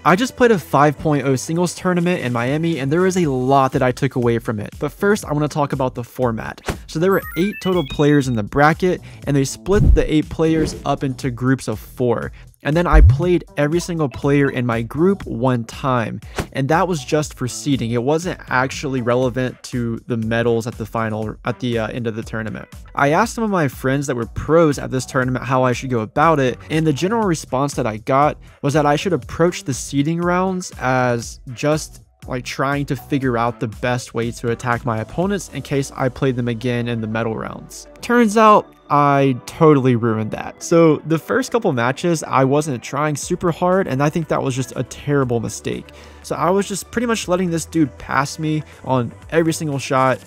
I just played a 5.0 singles tournament in Miami, and there is a lot that I took away from it. But first, I want to talk about the format. So there were 8 total players in the bracket, and they split the 8 players up into groups of 4. And then I played every single player in my group one time, and that was just for seeding. It wasn't actually relevant to the medals at the end of the tournament. I asked some of my friends that were pros at this tournament how I should go about it, and the general response that I got was that I should approach the seeding rounds as just like trying to figure out the best way to attack my opponents in case I played them again in the medal rounds. Turns out I totally ruined that. So the first couple matches I wasn't trying super hard, and I think that was just a terrible mistake. So I was just pretty much letting this dude pass me on every single shot,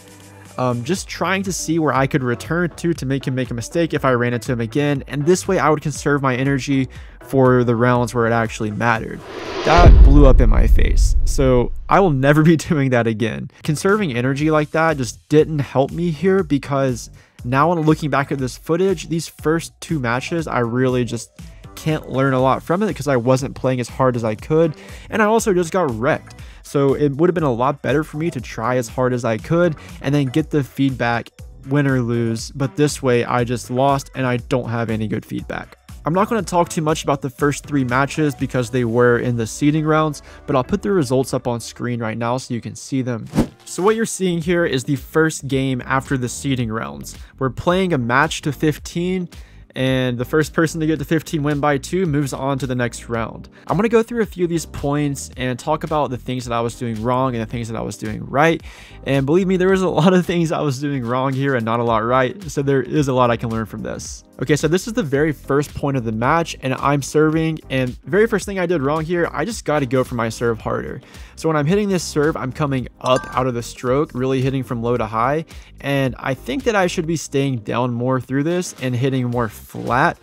just trying to see where I could return to make him make a mistake if I ran into him again, and this way I would conserve my energy for the rounds where it actually mattered. That blew up in my face, so I will never be doing that again. Conserving energy like that just didn't help me here, because now when looking back at this footage, these first 2 matches, I really just can't learn a lot from it because I wasn't playing as hard as I could, and I also just got wrecked. So it would have been a lot better for me to try as hard as I could and then get the feedback, win or lose, but this way I just lost and I don't have any good feedback. I'm not going to talk too much about the first 3 matches because they were in the seeding rounds, but I'll put the results up on screen right now so you can see them. So what you're seeing here is the first game after the seeding rounds. We're playing a match to 15, and the first person to get to 15 win by 2 moves on to the next round. I'm going to go through a few of these points and talk about the things that I was doing wrong and the things that I was doing right. And believe me, there was a lot of things I was doing wrong here and not a lot right, so there is a lot I can learn from this. Okay, so this is the very first point of the match, and I'm serving, and very first thing I did wrong here, I just got to go for my serve harder. So when I'm hitting this serve, I'm coming up out of the stroke, really hitting from low to high, and I think that I should be staying down more through this and hitting more flat,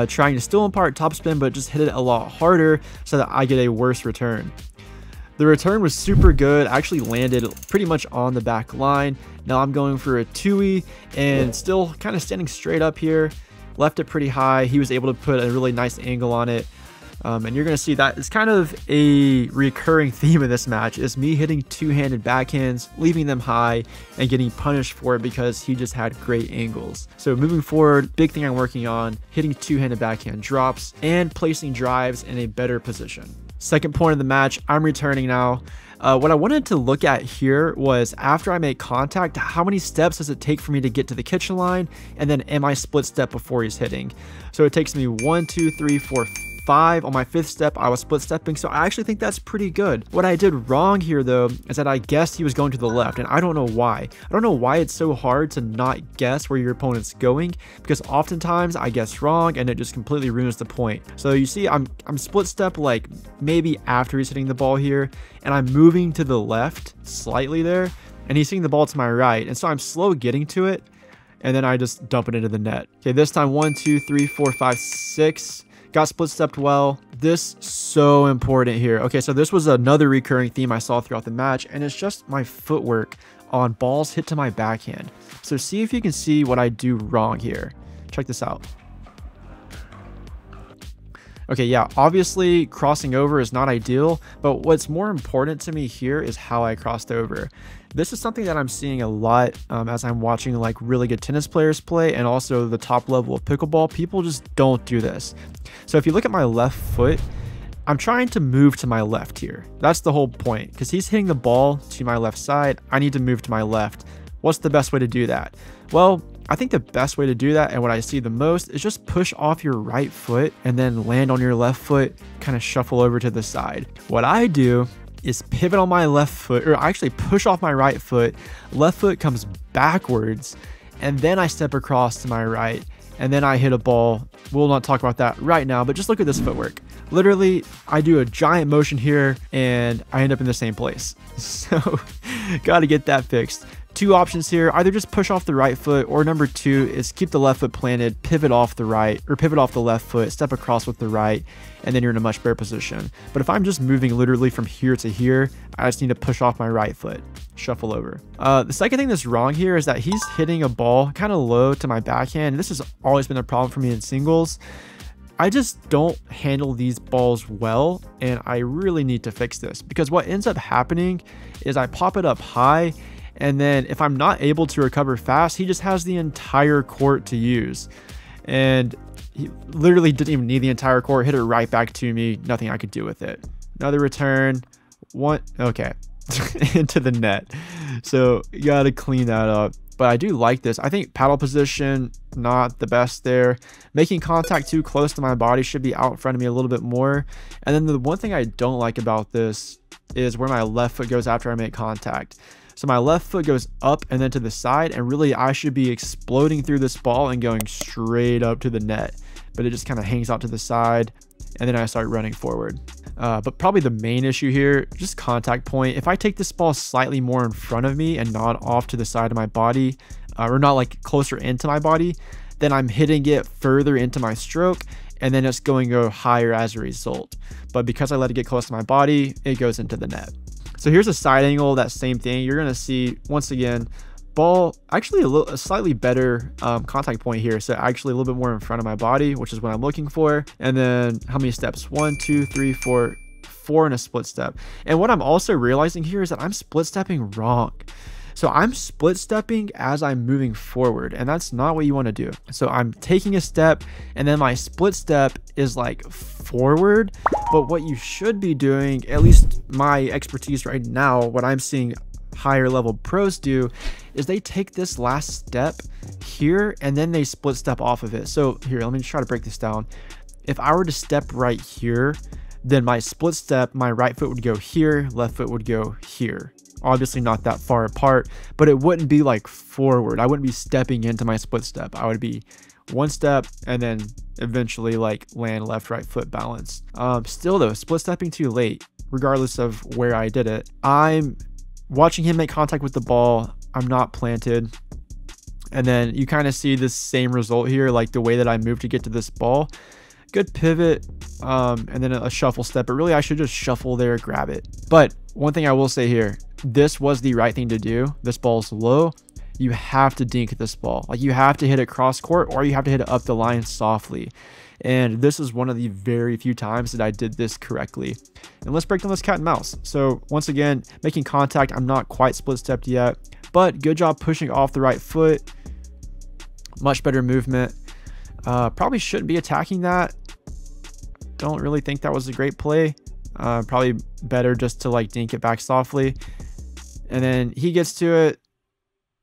trying to still impart topspin, but just hit it a lot harder so that I get a worse return. The return was super good. I actually landed pretty much on the back line. Now I'm going for a 2-y and still kind of standing straight up here. Left it pretty high. He was able to put a really nice angle on it. And you're going to see that it's kind of a recurring theme in this match is me hitting 2-handed backhands, leaving them high, and getting punished for it because he just had great angles. So moving forward, big thing I'm working on, hitting 2-handed backhand drops and placing drives in a better position. Second point of the match, I'm returning now. What I wanted to look at here was after I make contact, how many steps does it take for me to get to the kitchen line, and then am I split step before he's hitting? So it takes me 1, 2, 3, 4, 5. On my 5th step, I was split stepping, so I actually think that's pretty good. What I did wrong here though is that I guessed he was going to the left, and I don't know why. I don't know why it's so hard to not guess where your opponent's going, because oftentimes I guess wrong and it just completely ruins the point. So you see I'm split step like maybe after he's hitting the ball here, and I'm moving to the left slightly there, and he's hitting the ball to my right, and so I'm slow getting to it, and then I just dump it into the net. Okay, this time 1, 2, 3, 4, 5, 6. Got split stepped well. This so important here. Okay, so this was another recurring theme I saw throughout the match, and it's just my footwork on balls hit to my backhand. So see if you can see what I do wrong here. Check this out. Okay, yeah, obviously crossing over is not ideal, but what's more important to me here is how I crossed over. This is something that I'm seeing a lot as I'm watching like really good tennis players play, and also the top level of pickleball. People just don't do this. So if you look at my left foot, I'm trying to move to my left here. That's the whole point, because he's hitting the ball to my left side. I need to move to my left. What's the best way to do that? Well, I think the best way to do that, and what I see the most, is just push off your right foot and then land on your left foot, kind of shuffle over to the side. What I do is pivot on my left foot, or actually push off my right foot, left foot comes backwards, and then I step across to my right, and then I hit a ball. We'll not talk about that right now, but just look at this footwork. Literally, I do a giant motion here, and I end up in the same place. So, gotta get that fixed. 2 options here, either just push off the right foot, or number 2 is keep the left foot planted, pivot off the right, or pivot off the left foot, step across with the right, and then you're in a much better position. But if I'm just moving literally from here to here, I just need to push off my right foot, shuffle over. The second thing that's wrong here is that he's hitting a ball kind of low to my backhand. This has always been a problem for me in singles. I just don't handle these balls well, and I really need to fix this, because what ends up happening is I pop it up high, and then if I'm not able to recover fast, he just has the entire court to use. And he literally didn't even need the entire court, hit it right back to me, nothing I could do with it. Another return, one, okay, into the net. So you gotta clean that up. But I do like this. I think paddle position, not the best there. Making contact too close to my body, should be out in front of me a little bit more. And then the one thing I don't like about this is where my left foot goes after I make contact. So my left foot goes up and then to the side, and really I should be exploding through this ball and going straight up to the net. But it just kind of hangs out to the side, and then I start running forward. But probably the main issue here, just contact point. If I take this ball slightly more in front of me and not off to the side of my body, or not like closer into my body, then I'm hitting it further into my stroke, and then it's going to go higher as a result. But because I let it get close to my body, it goes into the net. So here's a side angle, that same thing. You're gonna see, once again, ball actually a slightly better contact point here, so actually a little bit more in front of my body, which is what I'm looking for. And then how many steps? 1 2 3 4 in a split step. And what I'm also realizing here is that I'm split stepping wrong. So I'm split stepping as I'm moving forward, and that's not what you want to do. So I'm taking a step, and then my split step is like forward. But what you should be doing, at least my expertise right now, what I'm seeing higher level pros do, is they take this last step here and then they split step off of it. So here, let me just try to break this down. If I were to step right here, then my split step, my right foot would go here, left foot would go here. Obviously not that far apart, but it wouldn't be like forward. I wouldn't be stepping into my split step. I would be one step and then eventually like land left right foot balance. Still though, split stepping too late, regardless of where I did it. I'm watching him make contact with the ball. I'm not planted. And then you kind of see this same result here, like the way that I moved to get to this ball. Good pivot, and then a shuffle step, but really I should just shuffle there, grab it. But one thing I will say here, this was the right thing to do. This ball's low. You have to dink this ball. Like, you have to hit it cross court, or you have to hit it up the line softly. And this is one of the very few times that I did this correctly. And let's break down this cat and mouse. So once again, making contact, I'm not quite split stepped yet, but good job pushing off the right foot. Much better movement. Probably shouldn't be attacking that. Don't really think that was a great play. Probably better just to like dink it back softly. And then he gets to it,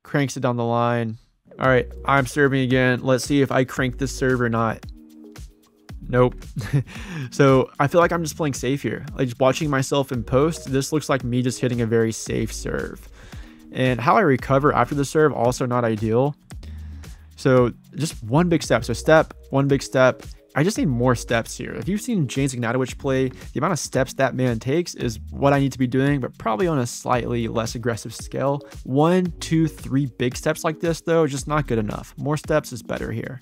cranks it down the line. All right, I'm serving again. Let's see if I crank this serve or not. Nope. So I feel like I'm just playing safe here. Like, just watching myself in post, this looks like me just hitting a very safe serve. And how I recover after the serve, also not ideal. So just one big step. So step, one big step. I just need more steps here. If you've seen James Ignatowicz play, the amount of steps that man takes is what I need to be doing, but probably on a slightly less aggressive scale. 1 2 3 big steps like this though, just not good enough. More steps is better here.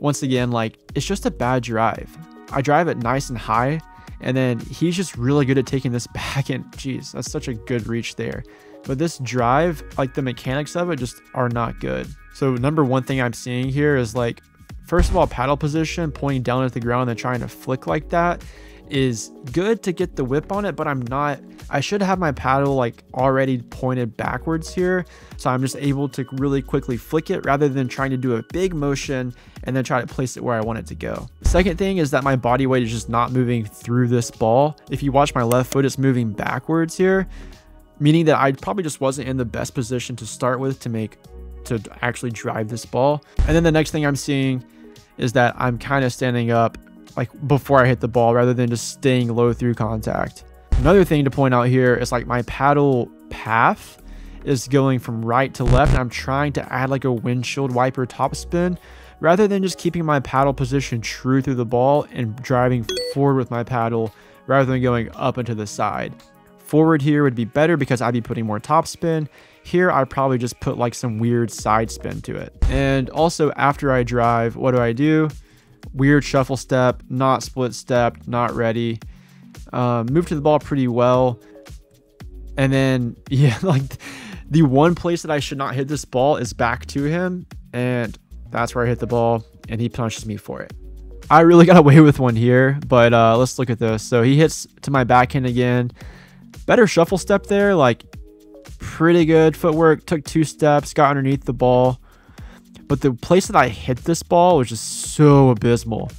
Once again, like, it's just a bad drive. I drive it nice and high, and then he's just really good at taking this back, and geez, that's such a good reach there. But this drive, like, the mechanics of it just are not good. So number one thing I'm seeing here is, like, first of all, paddle position, pointing down at the ground and trying to flick like that is good to get the whip on it, but I should have my paddle like already pointed backwards here, so I'm just able to really quickly flick it rather than trying to do a big motion and then try to place it where I want it to go. The second thing is that my body weight is just not moving through this ball. If you watch my left foot, it's moving backwards here, meaning that I probably just wasn't in the best position to start with to actually drive this ball. And then the next thing I'm seeing is that I'm kind of standing up like before I hit the ball rather than just staying low through contact. Another thing to point out here is like my paddle path is going from right to left, and I'm trying to add like a windshield wiper topspin rather than just keeping my paddle position true through the ball and driving forward with my paddle rather than going up and to the side. Forward here would be better because I'd be putting more topspin. Here, I'd probably just put like some weird side spin to it. And also after I drive, what do? Weird shuffle step, not split step, not ready. Move to the ball pretty well. And then, yeah, like the one place that I should not hit this ball is back to him. And That's where I hit the ball, and he punishes me for it. I really got away with one here, but let's look at this. So he hits to my backhand again. Better shuffle step there, like pretty good footwork. Took 2 steps, got underneath the ball. But the place that I hit this ball was just so abysmal.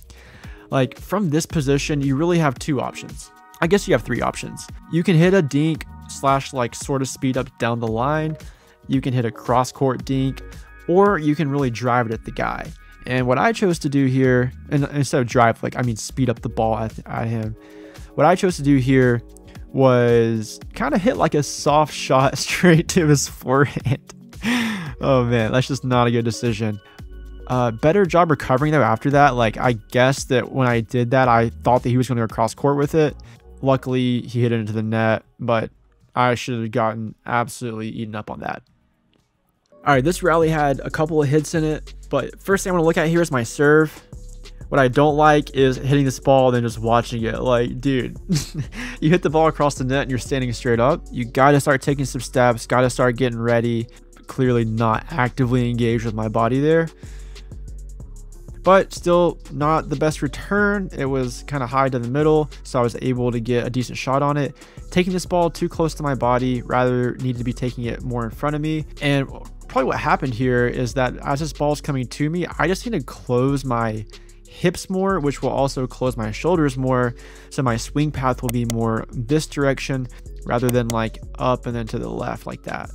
Like from this position, you really have 2 options. I guess you have 3 options. You can hit a dink / like sort of speed up down the line. You can hit a cross court dink, or you can really drive it at the guy. And what I chose to do here, and instead of drive, like I mean speed up the ball at him. What I chose to do here was kind of hit like a soft shot straight to his forehand. Oh man, that's just not a good decision. Better job recovering though after that. Like I guess that when I did that, I thought that he was going to go cross court with it. Luckily, he hit it into the net, but I should have gotten absolutely eaten up on that. All right, this rally had a couple of hits in it, but first thing I want to look at here is my serve. What I don't like is hitting this ball and then just watching it. Like, dude, you hit the ball across the net and you're standing straight up. You got to start taking some steps, got to start getting ready. Clearly not actively engaged with my body there. But still not the best return. It was kind of high to the middle, so I was able to get a decent shot on it. Taking this ball too close to my body, rather needed to be taking it more in front of me. And probably what happened here is that as this ball is coming to me, I just need to close my hips more, which will also close my shoulders more. So my swing path will be more this direction rather than like up and then to the left like that.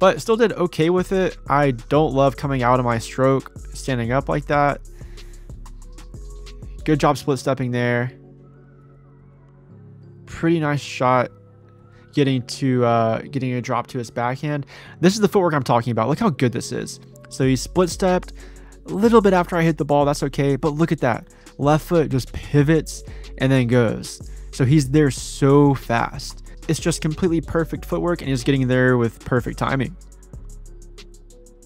But still did okay with it. I don't love coming out of my stroke standing up like that. Good job split stepping there. Pretty nice shot getting a drop to his backhand. This is the footwork I'm talking about. Look how good this is. So he split stepped a little bit after I hit the ball. That's okay. But look at that. Left foot just pivots and then goes. So he's there so fast. It's just completely perfect footwork, and he's getting there with perfect timing.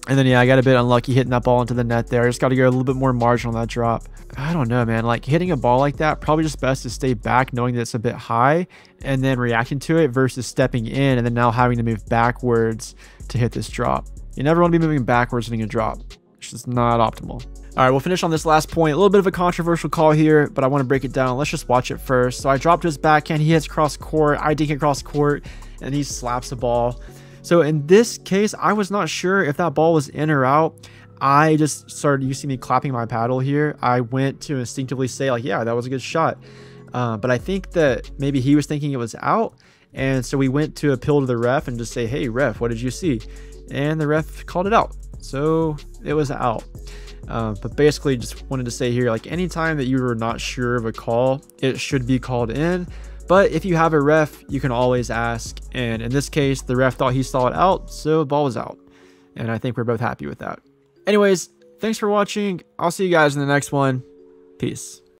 And then, yeah, I got a bit unlucky hitting that ball into the net there. I just got to go a little bit more margin on that drop. I don't know, man. Like, hitting a ball like that, probably just best to stay back knowing that it's a bit high and then reacting to it versus stepping in and then now having to move backwards to hit this drop. You never want to be moving backwards hitting a drop. It's just not optimal. All right, we'll finish on this last point. A little bit of a controversial call here, but I want to break it down. Let's just watch it first. So I dropped to his backhand. He hits cross court. I dink across court, and he slaps the ball. So in this case, I was not sure if that ball was in or out. I just started, you see me clapping my paddle here. I went to instinctively say like, yeah, that was a good shot. But I think that maybe he was thinking it was out. And so we went to appeal to the ref and just say, hey, ref, what did you see? And the ref called it out. So it was out. But basically just wanted to say here, like anytime that you were not sure of a call, it should be called in. But if you have a ref, you can always ask. And in this case, the ref thought he saw it out, so the ball was out. And I think we're both happy with that. Anyways, thanks for watching. I'll see you guys in the next one. Peace.